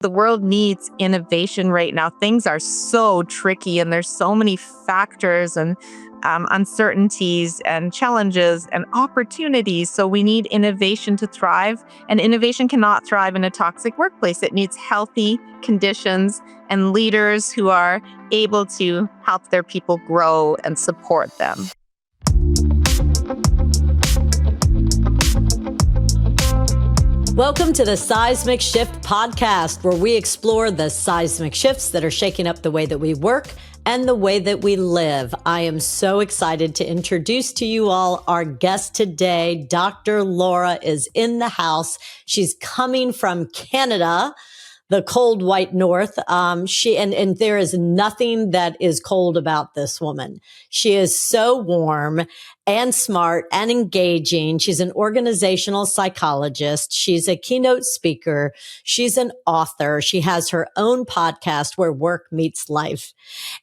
The world needs innovation right now. Things are so tricky and there's so many factors and uncertainties and challenges and opportunities. So we need innovation to thrive, and innovation cannot thrive in a toxic workplace. It needs healthy conditions and leaders who are able to help their people grow and support them. Welcome to the Seismic Shift podcast, where we explore the seismic shifts that are shaking up the way that we work and the way that we live. I am so excited to introduce to you all our guest today. Dr. Laura is in the house. She's coming from Canada, the cold white north. And there is nothing that is cold about this woman. She is so warm and smart and engaging. She's an organizational psychologist. She's a keynote speaker. She's an author. She has her own podcast where work meets life.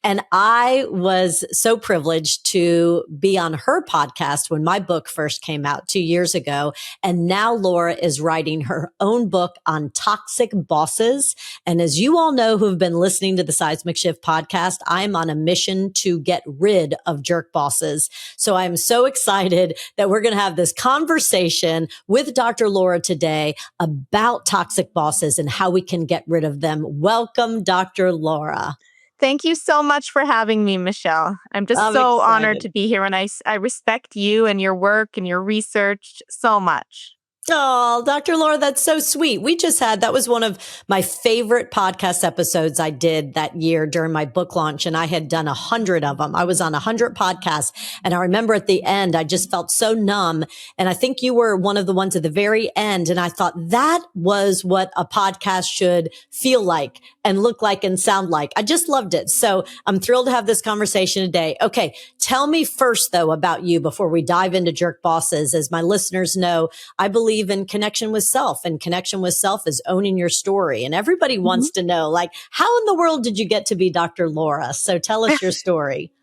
And I was so privileged to be on her podcast when my book first came out 2 years ago. And now Laura is writing her own book on toxic bosses. And as you all know who have been listening to the Seismic Shift podcast, I'm on a mission to get rid of jerk bosses. So I'm so excited that we're going to have this conversation with Dr. Laura today about toxic bosses and how we can get rid of them. Welcome, Dr. Laura. Thank you so much for having me, Michelle. I'm so excited. Honored to be here, and I respect you and your work and your research so much. Oh, Dr. Laura, that's so sweet. That was one of my favorite podcast episodes I did that year during my book launch, and I had done 100 of them. I was on 100 podcasts, and I remember at the end, I just felt so numb. And I think you were one of the ones at the very end. And I thought that was what a podcast should feel like and look like and sound like. I just loved it. So I'm thrilled to have this conversation today. Okay. Tell me first though about you before we dive into jerk bosses. As my listeners know, I believe in connection with self, and connection with self is owning your story. And everybody wants to know, like, how in the world did you get to be Dr. Laura? So tell us your story.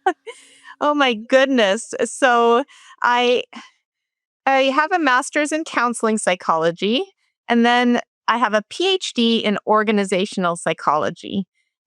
Oh my goodness. So I have a master's in counseling psychology, and then I have a PhD in organizational psychology.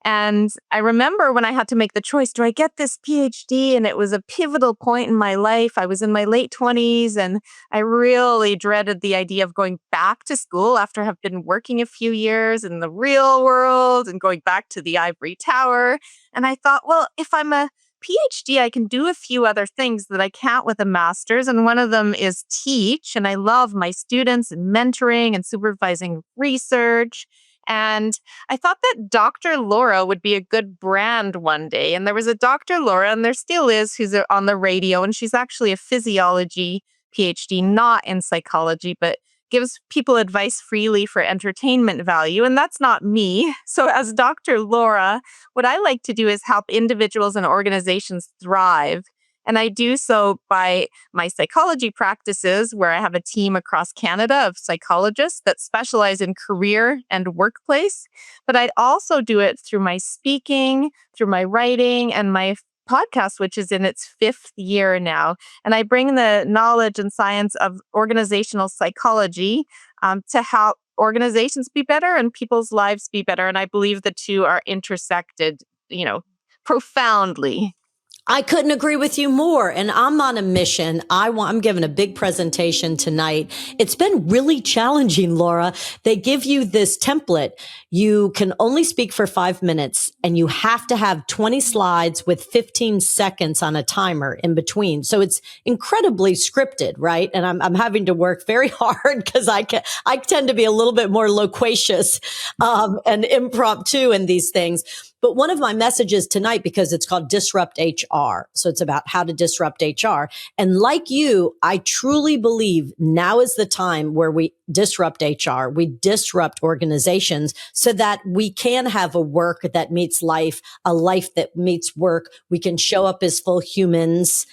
And I remember when I had to make the choice, do I get this PhD? And it was a pivotal point in my life. I was in my late 20s, and I really dreaded the idea of going back to school after I've been working a few years in the real world and going back to the ivory tower. And I thought, well, if I'm a PhD, I can do a few other things that I can't with a master's. And one of them is teach. And I love my students and mentoring and supervising research. And I thought that Dr. Laura would be a good brand one day. And there was a Dr. Laura, and there still is, who's on the radio. And she's actually a physiology PhD, not in psychology, but gives people advice freely for entertainment value. And that's not me. So as Dr. Laura, what I like to do is help individuals and organizations thrive. And I do so by my psychology practices, where I have a team across Canada of psychologists that specialize in career and workplace. But I also do it through my speaking, through my writing, and my podcast, which is in its 5th year now. And I bring the knowledge and science of organizational psychology to help organizations be better and people's lives be better. And I believe the two are intersected, profoundly. I couldn't agree with you more. And I'm on a mission. I'm giving a big presentation tonight. It's been really challenging, Laura. They give you this template. You can only speak for 5 minutes, and you have to have 20 slides with 15 seconds on a timer in between. So it's incredibly scripted, right? And I'm having to work very hard because I tend to be a little bit more loquacious, and impromptu in these things. But one of my messages tonight, because it's called Disrupt HR. So it's about how to disrupt HR. And like you, I truly believe now is the time where we disrupt HR. We disrupt organizations so that we can have a work that meets life, a life that meets work. We can show up as full humans.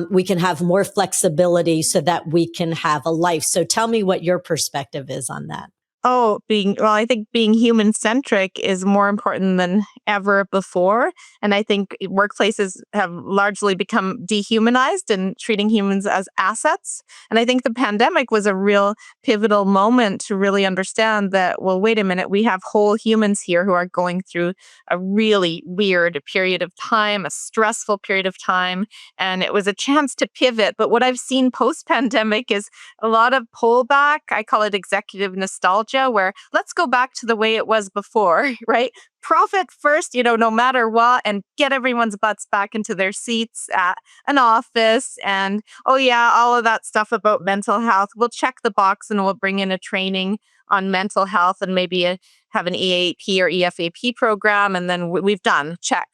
We can have more flexibility so that we can have a life. So tell me what your perspective is on that. I think being human-centric is more important than ever before. And I think workplaces have largely become dehumanized and treating humans as assets. And I think the pandemic was a real pivotal moment to really understand that, well, wait a minute, we have whole humans here who are going through a really weird period of time, a stressful period of time. And it was a chance to pivot. But what I've seen post pandemic is a lot of pullback. I call it executive nostalgia, where let's go back to the way it was before, right? Profit first, no matter what, and get everyone's butts back into their seats at an office. And oh, yeah, all of that stuff about mental health. We'll check the box and we'll bring in a training on mental health and maybe have an EAP or EFAP program. And then we've done check.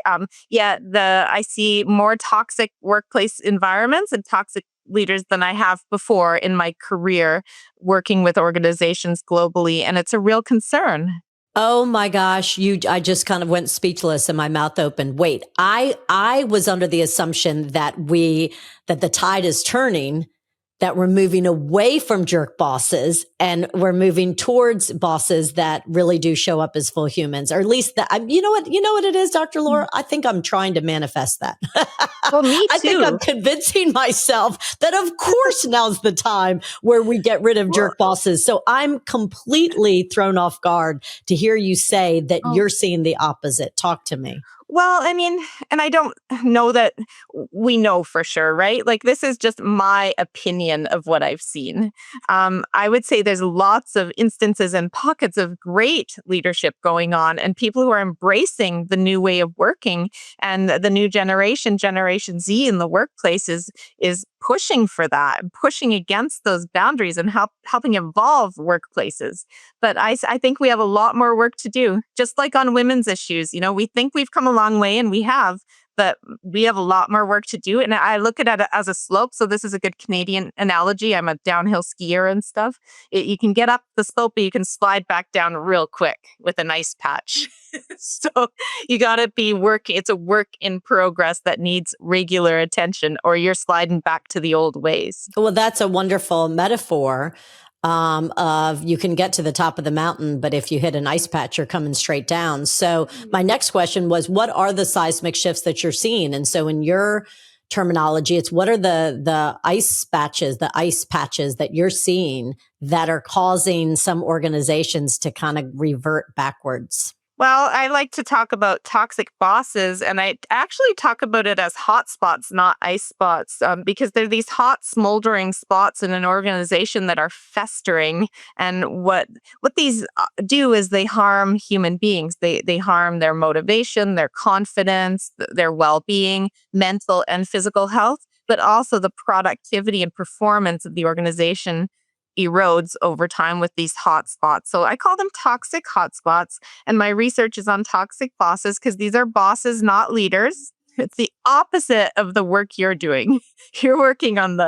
I see more toxic workplace environments and toxic leaders than I have before in my career working with organizations globally. And it's a real concern. Oh my gosh, I just kind of went speechless and my mouth opened. Wait, I was under the assumption that the tide is turning, that we're moving away from jerk bosses and we're moving towards bosses that really do show up as full humans, or at least that. You know what it is, Dr. Laura? I think I'm trying to manifest that. Well, me too. I think I'm convincing myself that of course now's the time where we get rid of jerk bosses. So I'm completely thrown off guard to hear you say that you're seeing the opposite. Talk to me. Well, I mean, and I don't know that we know for sure, right? Like, this is just my opinion of what I've seen. I would say there's lots of instances and pockets of great leadership going on and people who are embracing the new way of working, and the new Generation Z in the workplace is pushing for that, pushing against those boundaries and helping evolve workplaces. But I think we have a lot more work to do, just like on women's issues. We think we've come a long way, and we have, but we have a lot more work to do. And I look at it as a slope. So this is a good Canadian analogy. I'm a downhill skier and stuff. You can get up the slope, but you can slide back down real quick with an ice patch. So you got to be working. It's a work in progress that needs regular attention, or you're sliding back to the old ways. Well, that's a wonderful metaphor of you can get to the top of the mountain, but if you hit an ice patch, you're coming straight down. So my next question was, what are the seismic shifts that you're seeing? And so in your terminology, it's what are the ice patches that you're seeing that are causing some organizations to kind of revert backwards? Well, I like to talk about toxic bosses, and I actually talk about it as hotspots, not ice spots, because they're these hot, smoldering spots in an organization that are festering. And what these do is they harm human beings. They harm their motivation, their confidence, their well-being, mental and physical health, but also the productivity and performance of the organization erodes over time with these hotspots. So I call them toxic hotspots. And my research is on toxic bosses because these are bosses, not leaders. It's the opposite of the work you're doing. You're working on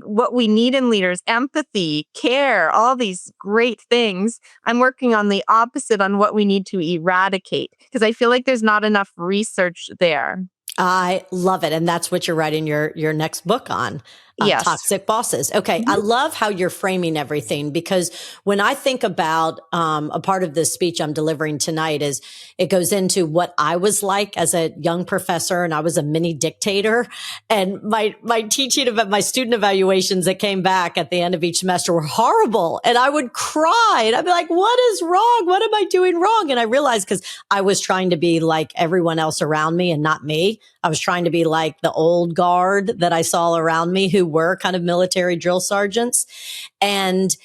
what we need in leaders: empathy, care, all these great things. I'm working on the opposite, on what we need to eradicate, because I feel like there's not enough research there. I love it. And that's what you're writing your next book on. Yes. Toxic bosses. Okay. I love how you're framing everything, because when I think about a part of this speech I'm delivering tonight is it goes into what I was like as a young professor, and I was a mini dictator, and my teaching about my student evaluations that came back at the end of each semester were horrible. And I would cry and I'd be like, what is wrong? What am I doing wrong? And I realized because I was trying to be like everyone else around me and not me. I was trying to be like the old guard that I saw around me who were kind of military drill sergeants. And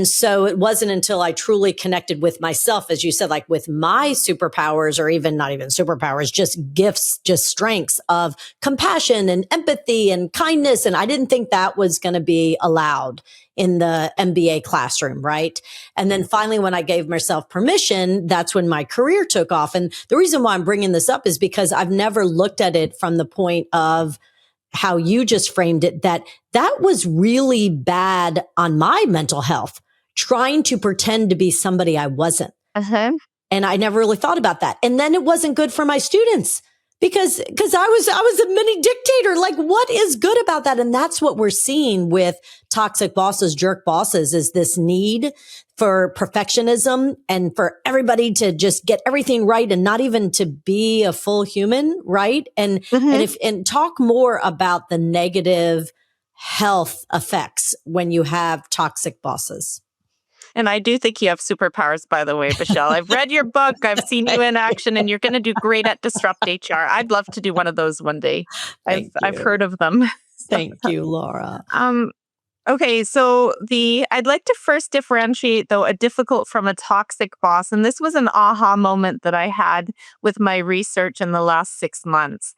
so it wasn't until I truly connected with myself, as you said, like with my superpowers, or even not even superpowers, just gifts, just strengths of compassion and empathy and kindness. And I didn't think that was going to be allowed in the MBA classroom, right? And then finally, when I gave myself permission, that's when my career took off. And the reason why I'm bringing this up is because I've never looked at it from the point of how you just framed it, that was really bad on my mental health, trying to pretend to be somebody I wasn't. Uh-huh. And I never really thought about that. And then it wasn't good for my students, Because I was a mini dictator. Like, what is good about that? And that's what we're seeing with toxic bosses, jerk bosses, is this need for perfectionism and for everybody to just get everything right and not even to be a full human, right? And talk more about the negative health effects when you have toxic bosses. And I do think you have superpowers, by the way, Michelle. I've read your book. I've seen you in action, and you're going to do great at Disrupt HR. I'd love to do one of those one day. Thank I've you. heard of them. Thank you, Laura. Okay, so I'd like to first differentiate, though, a difficult from a toxic boss. And this was an aha moment that I had with my research in the last 6 months.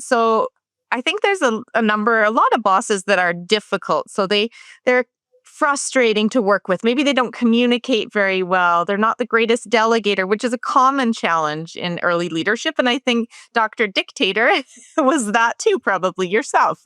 So I think there's a lot of bosses that are difficult. So they're frustrating to work with. Maybe they don't communicate very well. They're not the greatest delegator, which is a common challenge in early leadership. And I think Dr. Dictator was that too, probably yourself.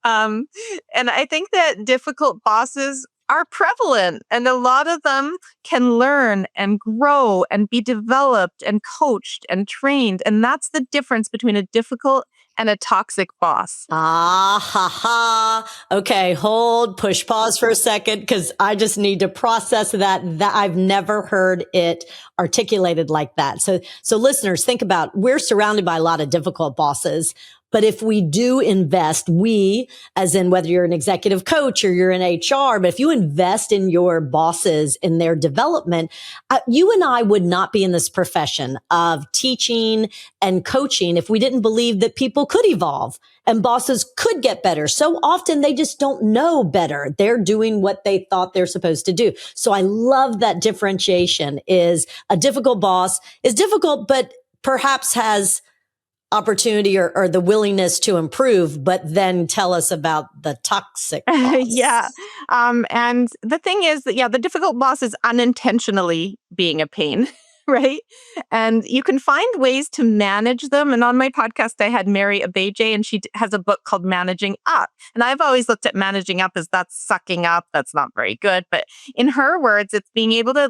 And I think that difficult bosses are prevalent, and a lot of them can learn and grow and be developed and coached and trained. And that's the difference between a difficult and a toxic boss. Ah, ha, ha. Okay, hold, push pause for a second, because I just need to process that I've never heard it articulated like that. So listeners, think about, we're surrounded by a lot of difficult bosses. But if we do invest, we, as in whether you're an executive coach or you're in HR, but if you invest in your bosses, in their development, you and I would not be in this profession of teaching and coaching if we didn't believe that people could evolve and bosses could get better. So often they just don't know better. They're doing what they thought they're supposed to do. So I love that differentiation. Is a difficult boss is difficult, but perhaps has opportunity or the willingness to improve. But then tell us about the toxic boss. Yeah. And the thing is that, the difficult boss is unintentionally being a pain, right? And you can find ways to manage them. And on my podcast, I had Mary Abeje, and she has a book called Managing Up. And I've always looked at managing up as that's sucking up. That's not very good. But in her words, it's being able to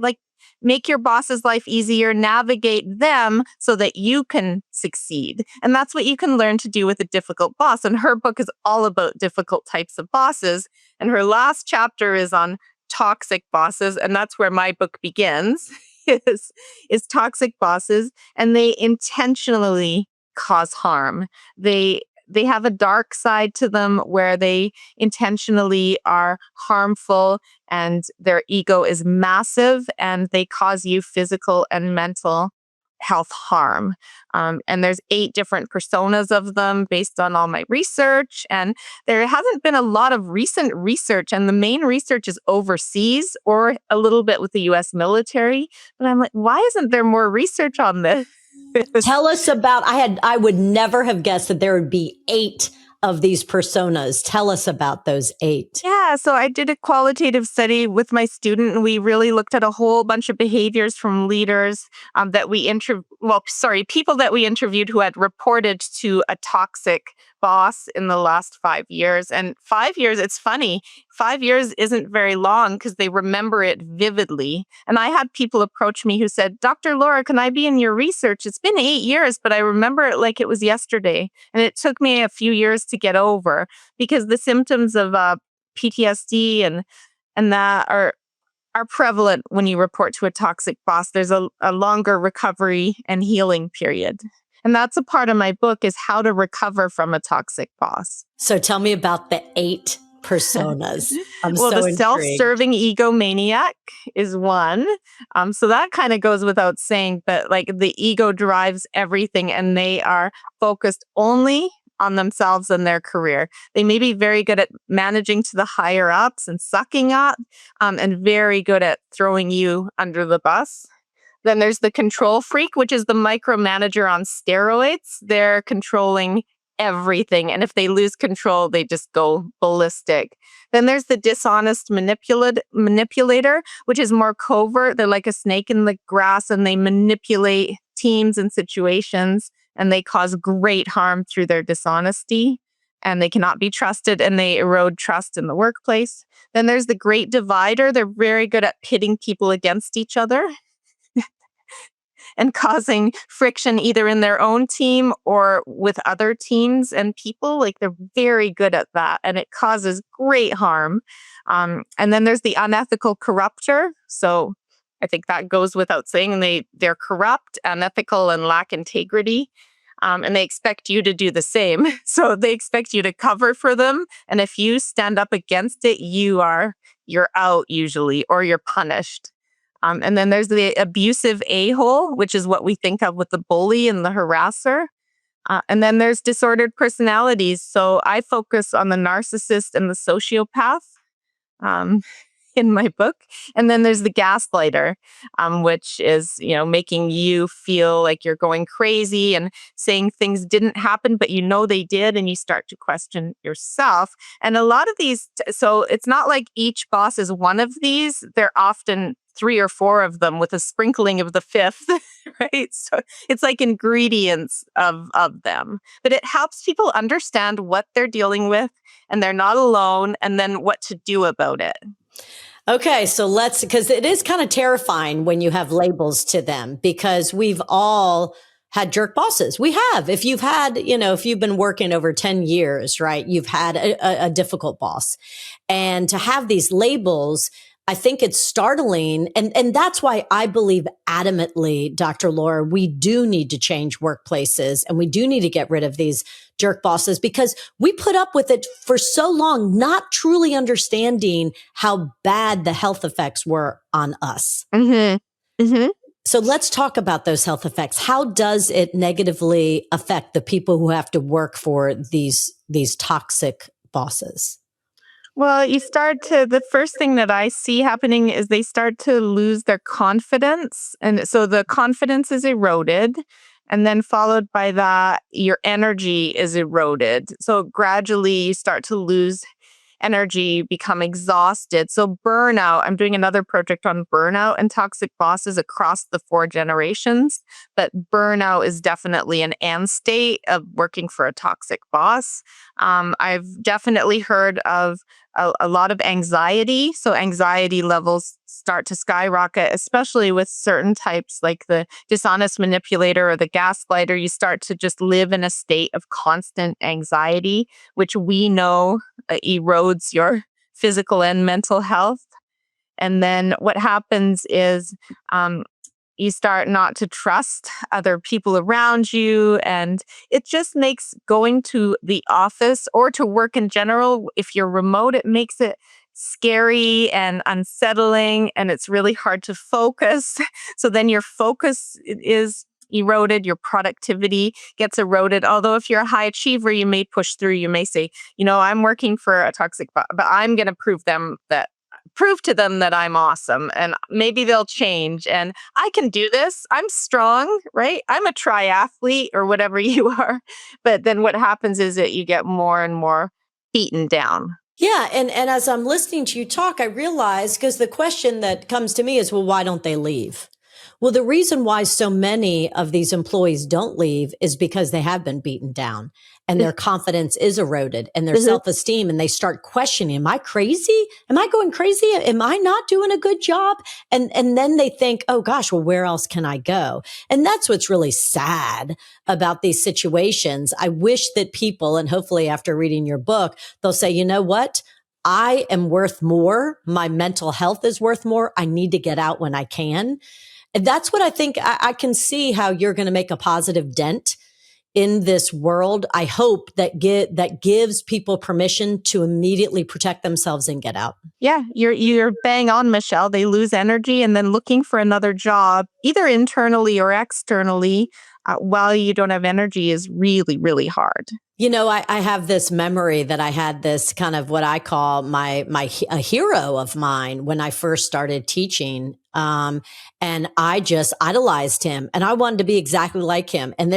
make your boss's life easier, navigate them so that you can succeed. And that's what you can learn to do with a difficult boss. And her book is all about difficult types of bosses. And her last chapter is on toxic bosses. And that's where my book begins, is toxic bosses. And they intentionally cause harm. They have a dark side to them where they intentionally are harmful, and their ego is massive, and they cause you physical and mental health harm. And there's 8 different personas of them based on all my research. And there hasn't been a lot of recent research, and the main research is overseas or a little bit with the US military. But I'm like, why isn't there more research on this? Tell us about, I would never have guessed that there would be 8 of these personas. Tell us about those 8. Yeah, so I did a qualitative study with my student, and we really looked at a whole bunch of behaviors from leaders people that we interviewed who had reported to a toxic boss in the last 5 years. And 5 years, it's funny, 5 years isn't very long because they remember it vividly. And I had people approach me who said, Dr. Laura, can I be in your research? It's been 8 years, but I remember it like it was yesterday. And it took me a few years to get over, because the symptoms of PTSD and that are prevalent when you report to a toxic boss. There's a longer recovery and healing period. And that's a part of my book, is how to recover from a toxic boss. So tell me about the 8 personas. The self-serving egomaniac is one. So that kind of goes without saying, but the ego drives everything, and they are focused only on themselves and their career. They may be very good at managing to the higher ups and sucking up, and very good at throwing you under the bus. Then there's the control freak, which is the micromanager on steroids. They're controlling everything. And if they lose control, they just go ballistic. Then there's the dishonest manipulator, which is more covert. They're like a snake in the grass, and they manipulate teams and situations, and they cause great harm through their dishonesty. And they cannot be trusted, and they erode trust in the workplace. Then there's the great divider. They're very good at pitting people against each other. and causing friction either in their own team or with other teams and people. Like they're very good at that, and it causes great harm. And then there's the unethical corrupter. So I think that goes without saying. They're corrupt, unethical, and lack integrity. And they expect you to do the same. So they expect you to cover for them. And if you stand up against it, you're out usually, or you're punished. And then there's the abusive a-hole, which is what we think of with the bully and the harasser. And then there's disordered personalities. So I focus on the narcissist and the sociopath. In my book. And then there's the gaslighter, which is, making you feel like you're going crazy and saying things didn't happen, but they did, and you start to question yourself. And a lot of these, so it's not like each boss is one of these. They're often 3 or 4 of them with a sprinkling of the 5th, right? So it's like ingredients of them. But it helps people understand what they're dealing with, and they're not alone, and then what to do about it. Okay, so because it is kind of terrifying when you have labels to them, because we've all had jerk bosses. We have. If you've been working over 10 years, right, you've had a difficult boss. And to have these labels, I think it's startling. And that's why I believe adamantly, Dr. Laura, we do need to change workplaces, and we do need to get rid of these jerk bosses, because we put up with it for so long, not truly understanding how bad the health effects were on us. Mm-hmm. Mm-hmm. So let's talk about those health effects. How does it negatively affect the people who have to work for these toxic bosses? Well, the first thing that I see happening is they start to lose their confidence. And so the confidence is eroded. And then followed by that, your energy is eroded. So gradually you start to lose energy, become exhausted. So burnout, I'm doing another project on burnout and toxic bosses across the 4 generations. But burnout is definitely an end state of working for a toxic boss. I've definitely heard of a lot of anxiety. So anxiety levels start to skyrocket, especially with certain types like the dishonest manipulator or the gaslighter. You start to just live in a state of constant anxiety, which we know erodes your physical and mental health. And then what happens is you start not to trust other people around you. And it just makes going to the office or to work in general, if you're remote, it makes it scary and unsettling, and it's really hard to focus. So then your focus is eroded, your productivity gets eroded. Although if you're a high achiever, you may push through. You may say, I'm working for a toxic boss, but I'm going to prove to them that I'm awesome, and maybe they'll change, and I can do this. I'm strong, right? I'm a triathlete or whatever you are. But then what happens is that you get more and more beaten down. Yeah. And as I'm listening to you talk, I realize, because the question that comes to me is, well, why don't they leave? Well, the reason why so many of these employees don't leave is because they have been beaten down, and their confidence is eroded, and their self-esteem, and they start questioning, am I crazy? Am I going crazy? Am I not doing a good job? And then they think, oh gosh, well, where else can I go? And that's what's really sad about these situations. I wish that people, and hopefully after reading your book, they'll say, you know what? I am worth more. My mental health is worth more. I need to get out when I can. And that's what I think. I can see how you're going to make a positive dent in this world. I hope that gives people permission to immediately protect themselves and get out. Yeah, you're bang on, Michelle. They lose energy, and then looking for another job, either internally or externally, while you don't have energy is really, really hard. I have this memory that I had this kind of what I call a hero of mine when I first started teaching. And I just idolized him, and I wanted to be exactly like him. And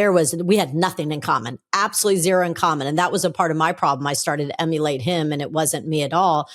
we had nothing in common, absolutely zero in common. And that was a part of my problem. I started to emulate him, and it wasn't me at all.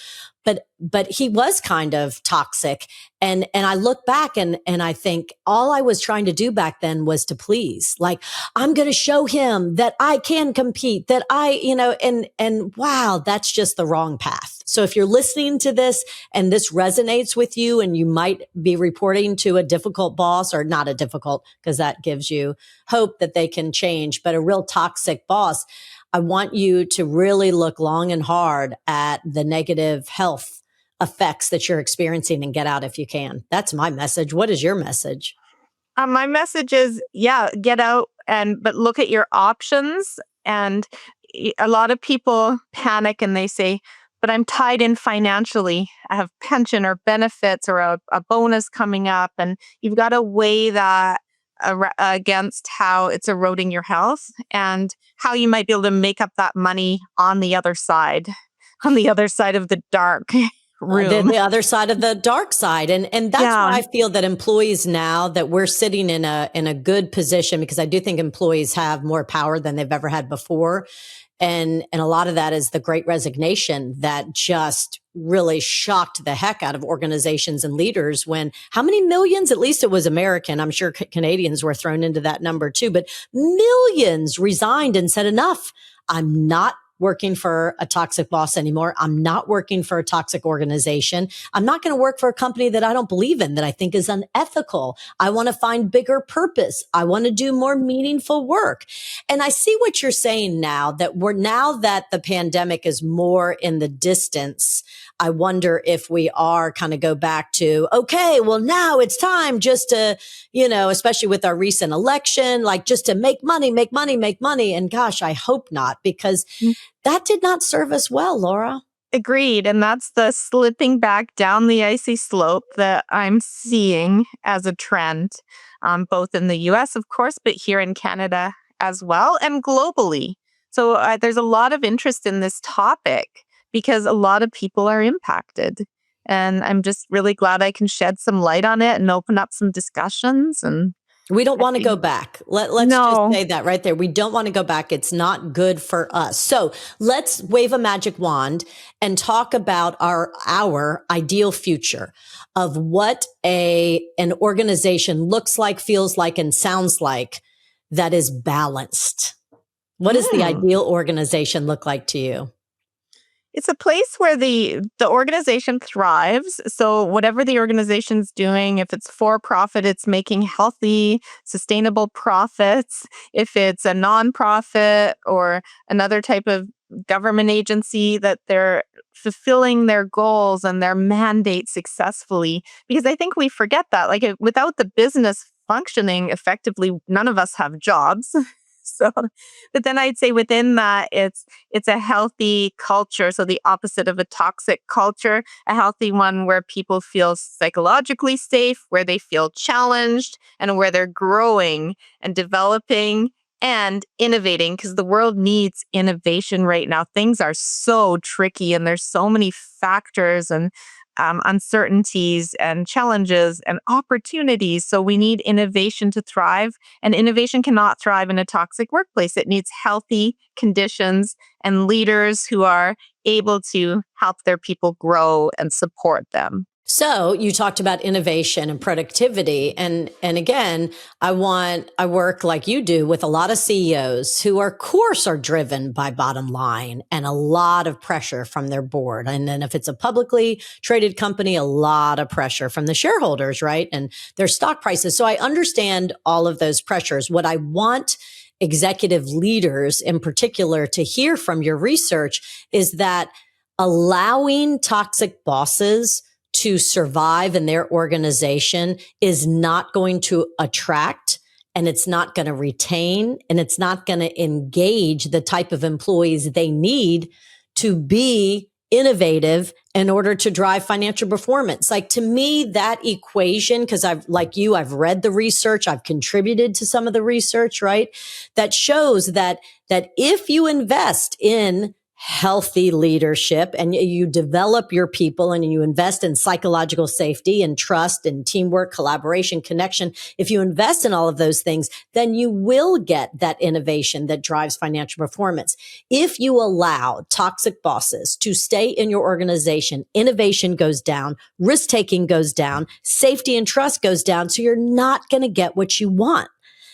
But but he was kind of toxic. And I look back and I think all I was trying to do back then was to please. Like, I'm going to show him that I can compete, that and wow, that's just the wrong path. So if you're listening to this and this resonates with you and you might be reporting to a difficult boss, or not a difficult, because that gives you hope that they can change, but a real toxic boss, I want you to really look long and hard at the negative health effects that you're experiencing and get out if you can. That's my message. What is your message? My message is, get out but look at your options. And a lot of people panic and they say, but I'm tied in financially. I have pension or benefits or a bonus coming up. And you've got to weigh that against how it's eroding your health and how you might be able to make up that money on the other side of the dark room. The other side of the dark side. And that's why I feel that employees, now that we're sitting in a good position, because I do think employees have more power than they've ever had before. And a lot of that is the Great Resignation that just really shocked the heck out of organizations and leaders, when how many millions, at least it was American, I'm sure Canadians were thrown into that number too, but millions resigned and said, enough. I'm not working for a toxic boss anymore. I'm not working for a toxic organization. I'm not going to work for a company that I don't believe in, that I think is unethical. I want to find bigger purpose. I want to do more meaningful work. And I see what you're saying now that the pandemic is more in the distance. I wonder if we are kind of go back to, okay, well, now it's time just to, especially with our recent election, like just to make money. And gosh, I hope not, because that did not serve us well, Laura. Agreed. And that's the slipping back down the icy slope that I'm seeing as a trend, both in the US, of course, but here in Canada as well, and globally. So there's a lot of interest in this topic because a lot of people are impacted. And I'm just really glad I can shed some light on it and open up some discussions. And we don't want to go back. Let's just say that right there. We don't want to go back. It's not good for us. So let's wave a magic wand and talk about our ideal future of what an organization looks like, feels like, and sounds like that is balanced. What does the ideal organization look like to you? It's a place where the organization thrives. So whatever the organization's doing, if it's for profit, it's making healthy, sustainable profits. If it's a nonprofit or another type of government agency, that they're fulfilling their goals and their mandate successfully. Because I think we forget that, like, without the business functioning effectively, none of us have jobs. So, but then I'd say within that, it's a healthy culture. So the opposite of a toxic culture, a healthy one where people feel psychologically safe, where they feel challenged, and where they're growing and developing and innovating, because the world needs innovation right now. Things are so tricky and there's so many factors and uncertainties and challenges and opportunities. So we need innovation to thrive, and innovation cannot thrive in a toxic workplace. It needs healthy conditions and leaders who are able to help their people grow and support them. So you talked about innovation and productivity. And again, I work like you do with a lot of CEOs who of course are driven by bottom line and a lot of pressure from their board. And then if it's a publicly traded company, a lot of pressure from the shareholders, right? And their stock prices. So I understand all of those pressures. What I want executive leaders in particular to hear from your research is that allowing toxic bosses to survive in their organization is not going to attract, and it's not going to retain, and it's not going to engage the type of employees they need to be innovative in order to drive financial performance. Like, to me, that equation, because I've read the research, I've contributed to some of the research, right? That shows that if you invest in healthy leadership and you develop your people and you invest in psychological safety and trust and teamwork, collaboration, connection, if you invest in all of those things, then you will get that innovation that drives financial performance. If you allow toxic bosses to stay in your organization, innovation goes down, risk taking goes down, safety and trust goes down. So you're not going to get what you want.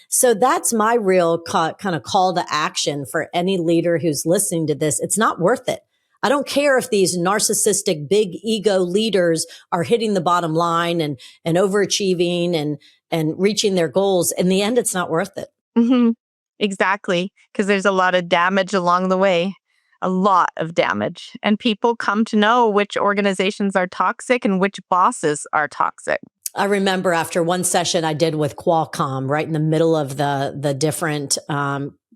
So that's my real kind of call to action for any leader who's listening to this. It's not worth it. I don't care if these narcissistic, big ego leaders are hitting the bottom line and overachieving and reaching their goals. In the end, it's not worth it. Mm-hmm. Exactly. Because there's a lot of damage along the way, a lot of damage. And people come to know which organizations are toxic and which bosses are toxic. I remember after one session I did with Qualcomm, right in the middle of the different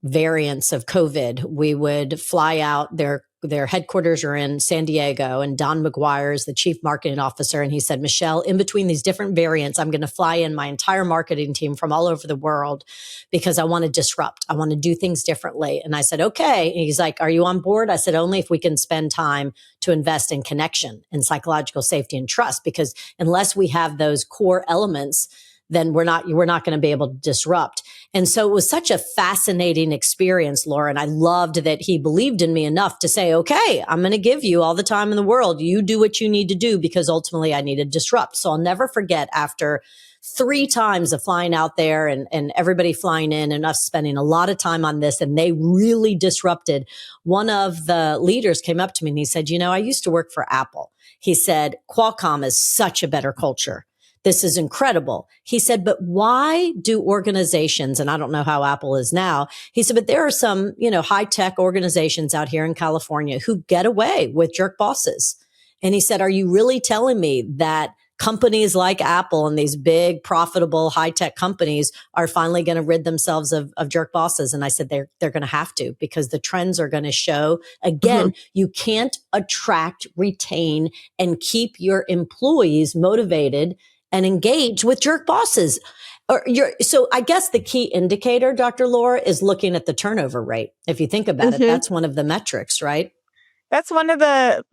variants of COVID, we would fly out. Their headquarters are in San Diego, and Don McGuire is the chief marketing officer. And he said, Michelle, in between these different variants, I'm going to fly in my entire marketing team from all over the world because I want to disrupt. I want to do things differently. And I said, okay. And he's like, are you on board? I said, only if we can spend time to invest in connection and psychological safety and trust, because unless we have those core elements, then we're not going to be able to disrupt. And so it was such a fascinating experience, Laura. And I loved that he believed in me enough to say, okay, I'm going to give you all the time in the world. You do what you need to do because ultimately I need to disrupt. So I'll never forget after 3 times of flying out there and everybody flying in and us spending a lot of time on this. And they really disrupted. One of the leaders came up to me and he said, I used to work for Apple. He said, Qualcomm is such a better culture. This is incredible. He said, but why do organizations, and I don't know how Apple is now, he said, but there are some, high-tech organizations out here in California who get away with jerk bosses. And he said, are you really telling me that companies like Apple and these big, profitable, high-tech companies are finally going to rid themselves of jerk bosses? And I said, they're going to have to, because the trends are going to show, again, you can't attract, retain, and keep your employees motivated and engage with jerk bosses. So I guess the key indicator, Dr. Laura, is looking at the turnover rate. If you think about it, that's one of the metrics, right? That's one of the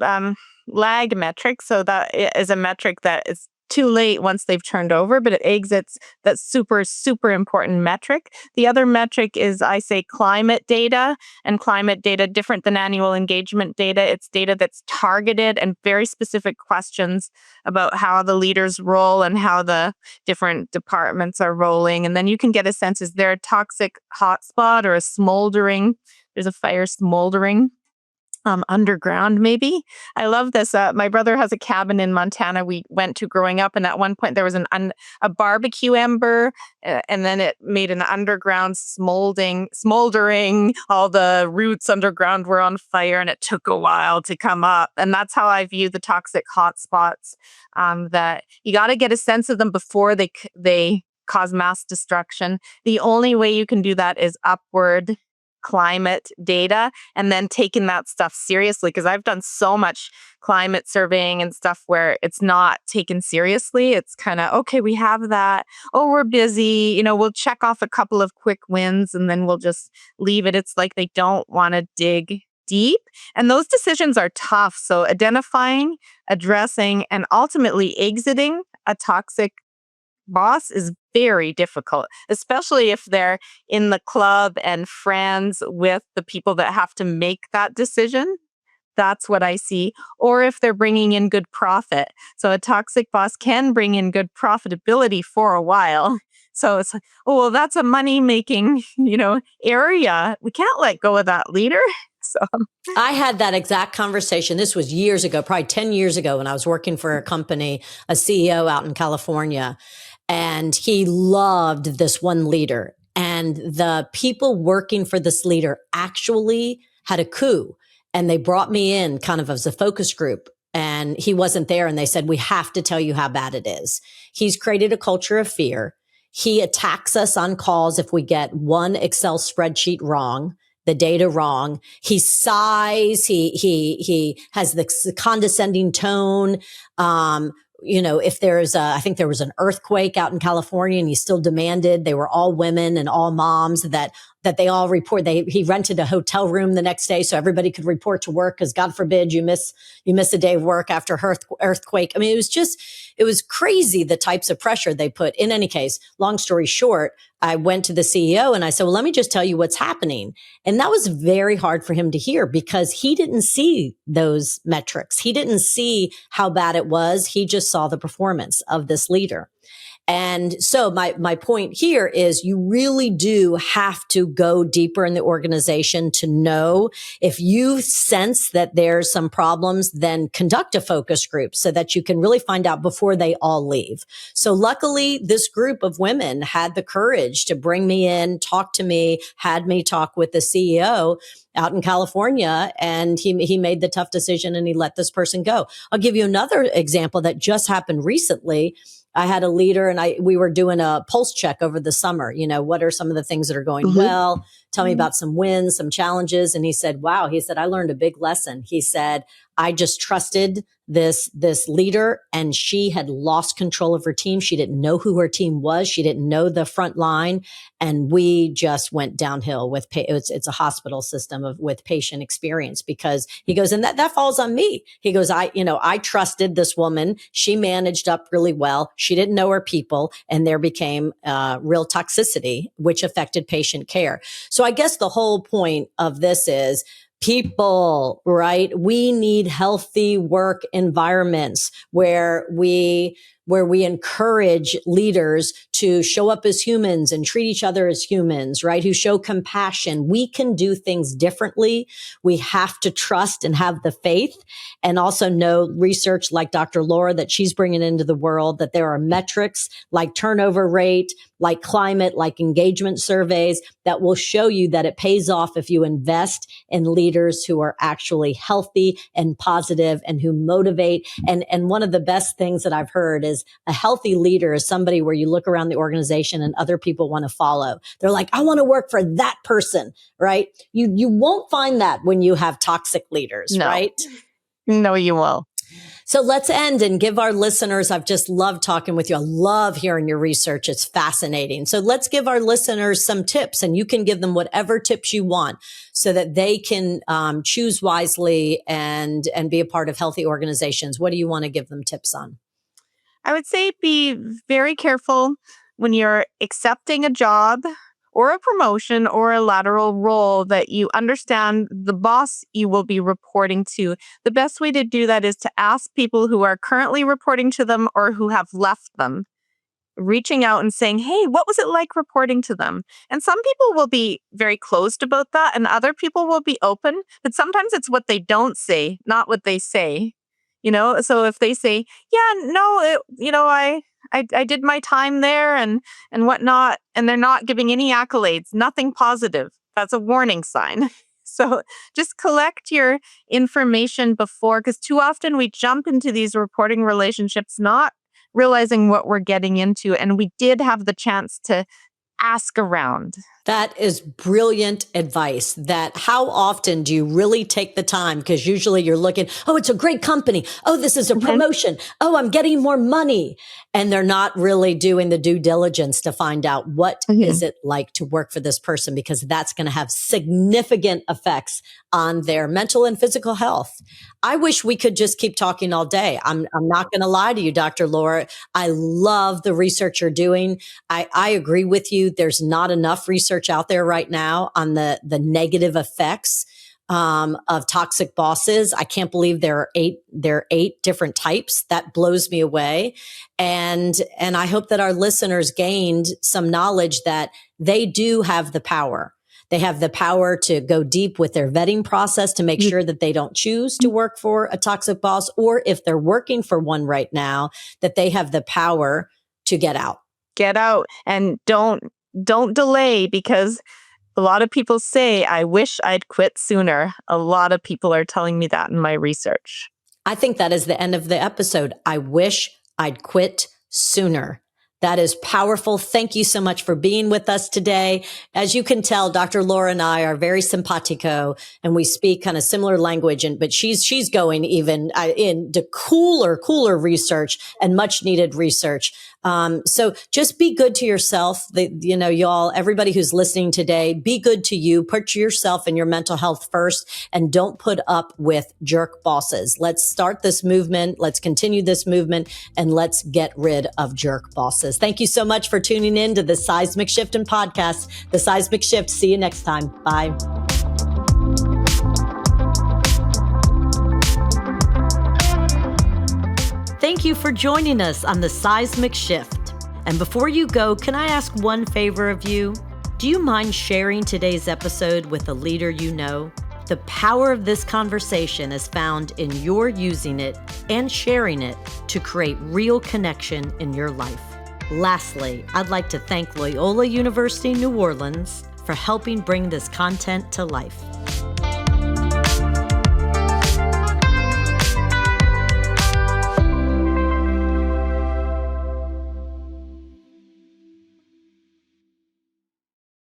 lag metrics. So that is a metric that is too late once they've turned over, but it exits that super, super important metric. The other metric is, I say, climate data, and climate data different than annual engagement data. It's data that's targeted and very specific questions about how the leaders roll and how the different departments are rolling. And then you can get a sense, is there a toxic hotspot or there's a fire smoldering underground, maybe. I love this. My brother has a cabin in Montana we went to growing up, and at one point there was a barbecue ember, and then it made an underground smoldering. All the roots underground were on fire, and it took a while to come up. And that's how I view the toxic hotspots. That you got to get a sense of them before they cause mass destruction. The only way you can do that is upward climate data, and then taking that stuff seriously, because I've done so much climate surveying and stuff where it's not taken seriously. It's kind of, okay, we have that. Oh, we're busy. We'll check off a couple of quick wins and then we'll just leave it. It's like they don't want to dig deep. And those decisions are tough. So identifying, addressing, and ultimately exiting a toxic boss is very difficult, especially if they're in the club and friends with the people that have to make that decision. That's what I see. Or if they're bringing in good profit. So a toxic boss can bring in good profitability for a while. So it's like, oh, well, that's a money-making, area. We can't let go of that leader. So I had that exact conversation. This was years ago, probably 10 years ago, when I was working for a company, a CEO out in California. And he loved this one leader. And the people working for this leader actually had a coup. And they brought me in kind of as a focus group. And he wasn't there. And they said, we have to tell you how bad it is. He's created a culture of fear. He attacks us on calls if we get one Excel spreadsheet wrong, the data wrong. He sighs. He has the condescending tone. If I think there was an earthquake out in California and he still demanded, they were all women and all moms, that that they all report. He rented a hotel room the next day so everybody could report to work, because God forbid you miss a day of work after earthquake. I mean, it was crazy, the types of pressure they put. In any case, long story short, I went to the CEO and I said, well, let me just tell you what's happening. And that was very hard for him to hear, because he didn't see those metrics. He didn't see how bad it was. He just saw the performance of this leader. And so my point here is, you really do have to go deeper in the organization to know. If you sense that there's some problems, then conduct a focus group so that you can really find out before they all leave. So luckily, this group of women had the courage to bring me in, talk to me, had me talk with the CEO out in California, and he made the tough decision and he let this person go. I'll give you another example that just happened recently. I had a leader and we were doing a pulse check over the summer. You know, what are some of the things that are going well? Tell me about some wins, some challenges. And he said, wow, he said, I learned a big lesson. He said, I just trusted this leader, and she had lost control of her team. She didn't know who her team was. She didn't know the front line. And we just went downhill with, it's a hospital system with patient experience, because he goes, and that falls on me. He goes, I trusted this woman. She managed up really well. She didn't know her people, and there became real toxicity, which affected patient care. So I guess the whole point of this is, people, right? We need healthy work environments where we encourage leaders to show up as humans and treat each other as humans, right? Who show compassion. We can do things differently. We have to trust and have the faith, and also know research like Dr. Laura that she's bringing into the world, that there are metrics like turnover rate, like climate, like engagement surveys that will show you that it pays off if you invest in leaders who are actually healthy and positive and who motivate. And one of the best things that I've heard is, a healthy leader is somebody where you look around the organization and other people want to follow. They're like, I want to work for that person, right? You won't find that when you have toxic leaders, right? No, you will. So let's end and give our listeners, I've just loved talking with you. I love hearing your research. It's fascinating. So let's give our listeners some tips, and you can give them whatever tips you want so that they can choose wisely and be a part of healthy organizations. What do you want to give them tips on? I would say be very careful when you're accepting a job or a promotion or a lateral role, that you understand the boss you will be reporting to. The best way to do that is to ask people who are currently reporting to them or who have left them, reaching out and saying, hey, what was it like reporting to them? And some people will be very closed about that, and other people will be open, but sometimes it's what they don't say, not what they say. So if they say, yeah, no, I did my time there and whatnot, and they're not giving any accolades, nothing positive, that's a warning sign. So just collect your information before, because too often we jump into these reporting relationships not realizing what we're getting into. And we did have the chance to ask around. That is brilliant advice. That how often do you really take the time? Because usually you're looking, oh, it's a great company. Oh, this is a promotion. Oh, I'm getting more money. And they're not really doing the due diligence to find out what is it like to work for this person, because that's going to have significant effects on their mental and physical health. I wish we could just keep talking all day. I'm not going to lie to you, Dr. Laura. I love the research you're doing. I agree with you. There's not enough research out there right now on the negative effects of toxic bosses. I can't believe there are eight different types. That blows me away. And I hope that our listeners gained some knowledge that they do have the power. They have the power to go deep with their vetting process to make sure that they don't choose to work for a toxic boss, or if they're working for one right now, that they have the power to get out. Get out, and don't delay, because a lot of people say, I wish I'd quit sooner. A lot of people are telling me that in my research. I think that is the end of the episode. I wish I'd quit sooner. That is powerful. Thank you so much for being with us today. As you can tell, Dr. Laura and I are very simpatico, and we speak kind of similar language. But she's going even into cooler research and much needed research So just be good to yourself. Y'all, everybody who's listening today, be good to you. Put yourself and your mental health first, and don't put up with jerk bosses. Let's start this movement. Let's continue this movement, and let's get rid of jerk bosses. Thank you so much for tuning in to the Seismic Shift and podcast, The Seismic Shift. See you next time. Bye. Thank you for joining us on the Seismic Shift. And before you go, can I ask one favor of you? Do you mind sharing today's episode with a leader you know? The power of this conversation is found in your using it and sharing it to create real connection in your life. Lastly, I'd like to thank Loyola University New Orleans for helping bring this content to life.